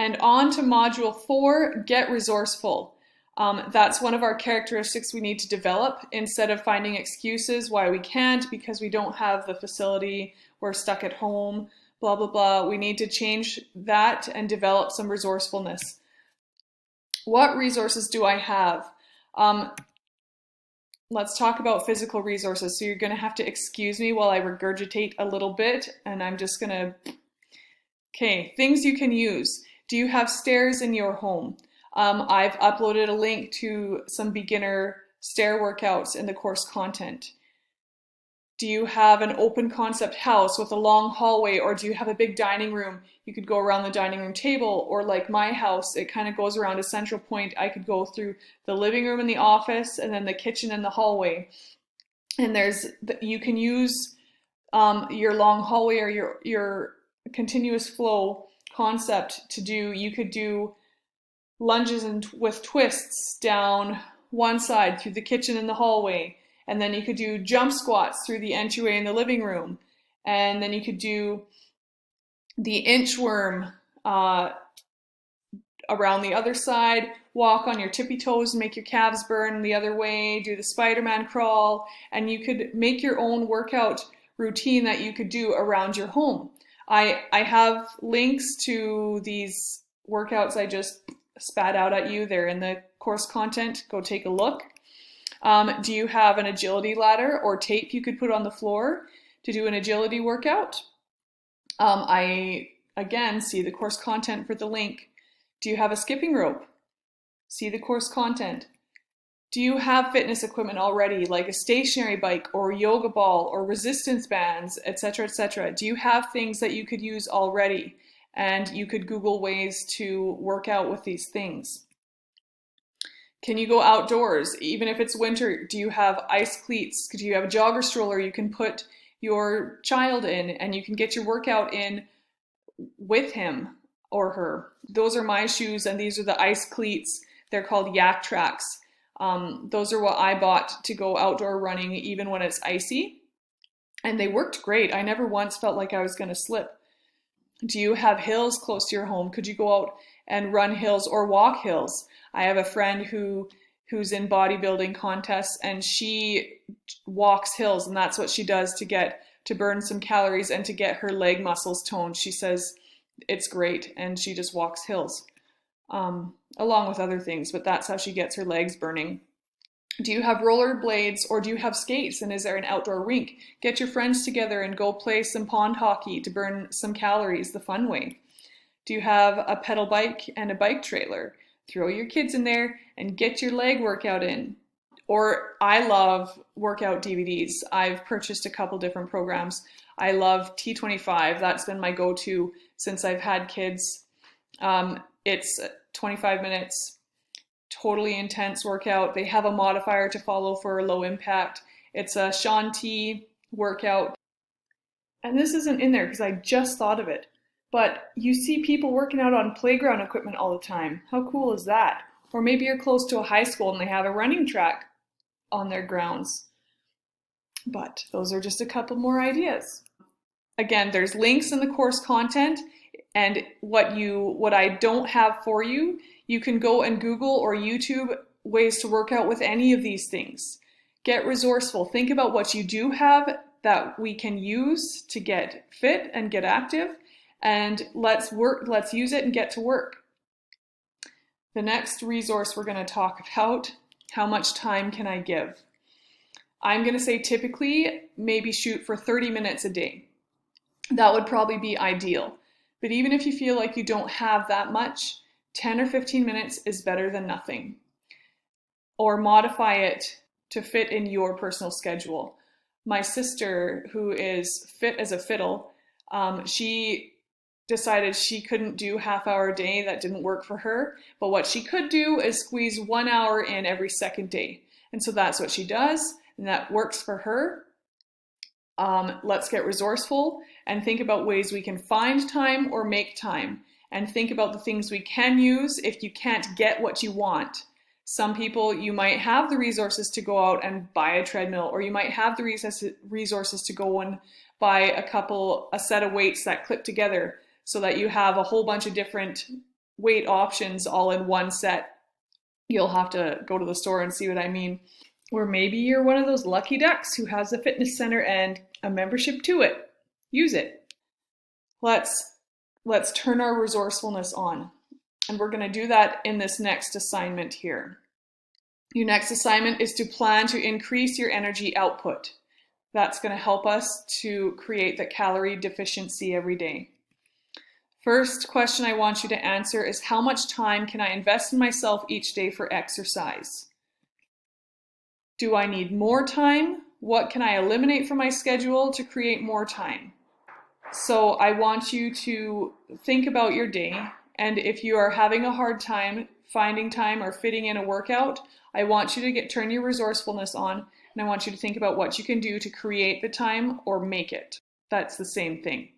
And on to module 4, get resourceful. That's one of our characteristics we need to develop instead of finding excuses why we can't because we don't have the facility, we're stuck at home, blah, blah, blah. We need to change that and develop some resourcefulness. What resources do I have? Let's talk about physical resources. So you're going to have to excuse me while I regurgitate a little bit, and I'm just going to... Okay, things you can use. Do you have stairs in your home? I've uploaded a link to some beginner stair workouts in the course content. Do you have an open concept house with a long hallway, or do you have a big dining room? You could go around the dining room table, or like my house, it kind of goes around a central point. I could go through the living room and the office, and then the kitchen and the hallway. And you can use your long hallway or your continuous flow concept to do. You could do lunges with twists down one side through the kitchen and the hallway, and then you could do jump squats through the entryway in the living room, and then you could do the inchworm around the other side, walk on your tippy toes and make your calves burn the other way, do the Spider-Man crawl, and you could make your own workout routine that you could do around your home. I have links to these workouts I just spat out at you. They're in the course content. Go take a look. Do you have an agility ladder or tape you could put on the floor to do an agility workout? I, again, see the course content for the link. Do you have a skipping rope? See the course content. Do you have fitness equipment already, like a stationary bike or yoga ball or resistance bands, etc., etc.? Do you have things that you could use already? And you could Google ways to work out with these things. Can you go outdoors, even if it's winter? Do you have ice cleats? Do you have a jogger stroller you can put your child in and you can get your workout in with him or her? Those are my shoes, and these are the ice cleats. They're called Yak Tracks. Those are what I bought to go outdoor running even when it's icy. And they worked great. I never once felt like I was going to slip. Do you have hills close to your home? Could you go out and run hills or walk hills? I have a friend who's in bodybuilding contests, and she walks hills, and that's what she does to burn some calories and to get her leg muscles toned. She says it's great, and she just walks hills along with other things, but that's how she gets her legs burning. Do you have rollerblades or do you have skates, and is there an outdoor rink? Get your friends together and go play some pond hockey to burn some calories the fun way. Do you have a pedal bike and a bike trailer? Throw your kids in there and get your leg workout in. Or I love workout DVDs. I've purchased a couple different programs. I love T25. That's been my go-to since I've had kids. It's 25 minutes. Totally intense workout. They have a modifier to follow for low impact. It's a Shaun T workout. And this isn't in there because I just thought of it. But you see people working out on playground equipment all the time. How cool is that? Or maybe you're close to a high school and they have a running track on their grounds. But those are just a couple more ideas. Again, there's links in the course content, and what I don't have for you, you can go and Google or YouTube ways to work out with any of these things. Get resourceful. Think about what you do have that we can use to get fit and get active, and let's use it and get to work. The next resource we're going to talk about, how much time can I give? I'm going to say typically maybe shoot for 30 minutes a day. That would probably be ideal. But even if you feel like you don't have that much, 10 or 15 minutes is better than nothing. Or modify it to fit in your personal schedule. My sister, who is fit as a fiddle, she decided she couldn't do half-hour a day. That didn't work for her. But what she could do is squeeze 1 hour in every second day. And so that's what she does, and that works for her. Let's get resourceful and think about ways we can find time or make time, and think about the things we can use if you can't get what you want. Some people, you might have the resources to go out and buy a treadmill, or you might have the resources to go and buy a set of weights that clip together so that you have a whole bunch of different weight options all in one set. You'll have to go to the store and see what I mean. Or maybe you're one of those lucky ducks who has a fitness center and a membership to it. Use it. Let's turn our resourcefulness on. And we're going to do that in this next assignment here. Your next assignment is to plan to increase your energy output. That's going to help us to create the calorie deficiency every day. First question I want you to answer is, how much time can I invest in myself each day for exercise? Do I need more time? What can I eliminate from my schedule to create more time? So I want you to think about your day, and if you are having a hard time finding time or fitting in a workout, I want you to turn your resourcefulness on, and I want you to think about what you can do to create the time or make it. That's the same thing.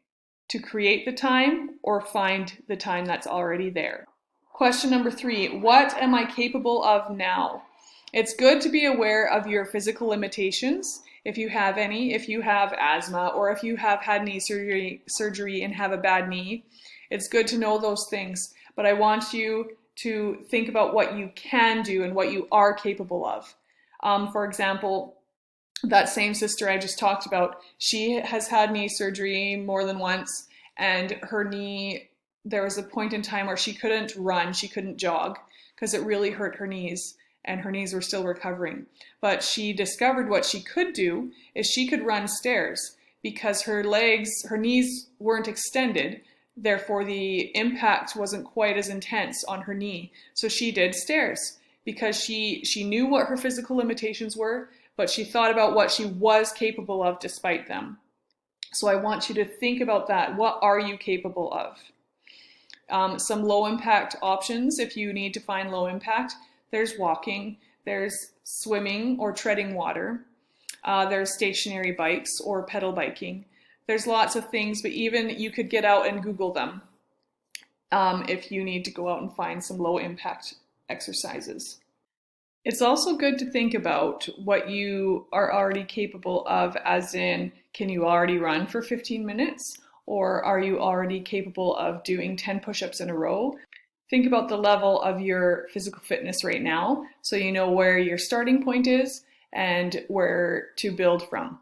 To create the time or find the time that's already there. Question number 3, what am I capable of now? It's good to be aware of your physical limitations, if you have any, if you have asthma, or if you have had knee surgery and have a bad knee. It's good to know those things, but I want you to think about what you can do and what you are capable of. For example, that same sister I just talked about, she has had knee surgery more than once, and her knee, there was a point in time where she couldn't run, she couldn't jog, because it really hurt her knees, and her knees were still recovering. But she discovered what she could do is she could run stairs, because her knees weren't extended, therefore the impact wasn't quite as intense on her knee. So she did stairs, because she knew what her physical limitations were, but she thought about what she was capable of despite them. So I want you to think about that. What are you capable of? Some low impact options, if you need to find low impact, there's walking, there's swimming or treading water, there's stationary bikes or pedal biking. There's lots of things, but even you could get out and Google them if you need to go out and find some low impact exercises. It's also good to think about what you are already capable of, as in, can you already run for 15 minutes? Or are you already capable of doing 10 push-ups in a row? Think about the level of your physical fitness right now, so you know where your starting point is and where to build from.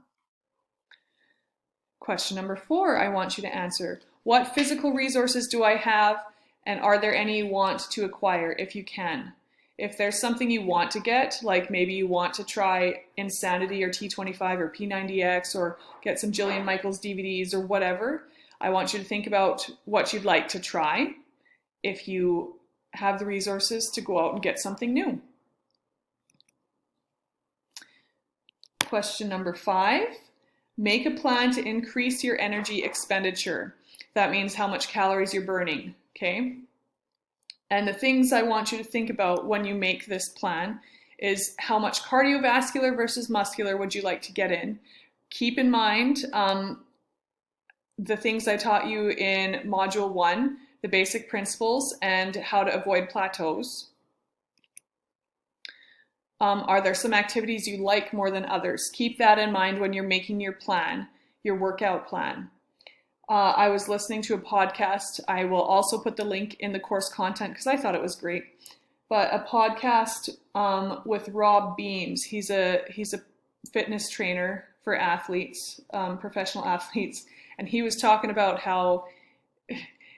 Question number 4, I want you to answer. What physical resources do I have, and are there any you want to acquire if you can? If there's something you want to get, like maybe you want to try Insanity or T25 or P90X or get some Jillian Michaels DVDs or whatever, I want you to think about what you'd like to try if you have the resources to go out and get something new. Question number 5, make a plan to increase your energy expenditure. That means how much calories you're burning, okay? And the things I want you to think about when you make this plan is how much cardiovascular versus muscular would you like to get in. Keep in mind the things I taught you in Module 1, the basic principles and how to avoid plateaus. Are there some activities you like more than others? Keep that in mind when you're making your plan, your workout plan. I was listening to a podcast. I will also put the link in the course content because I thought it was great. But a podcast with Rob Beams. He's a fitness trainer for athletes, professional athletes, and he was talking about how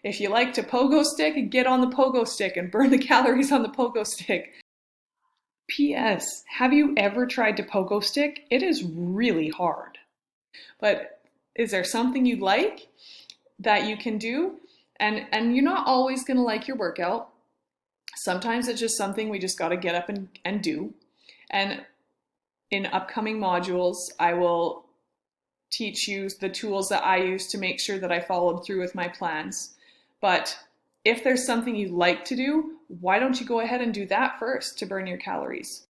if you like to pogo stick, get on the pogo stick and burn the calories on the pogo stick. P.S. Have you ever tried to pogo stick? It is really hard. But is there something you like that you can do? And you're not always going to like your workout. Sometimes it's just something we just got to get up and do. And in upcoming modules, I will teach you the tools that I use to make sure that I followed through with my plans. But if there's something you like to do, why don't you go ahead and do that first to burn your calories?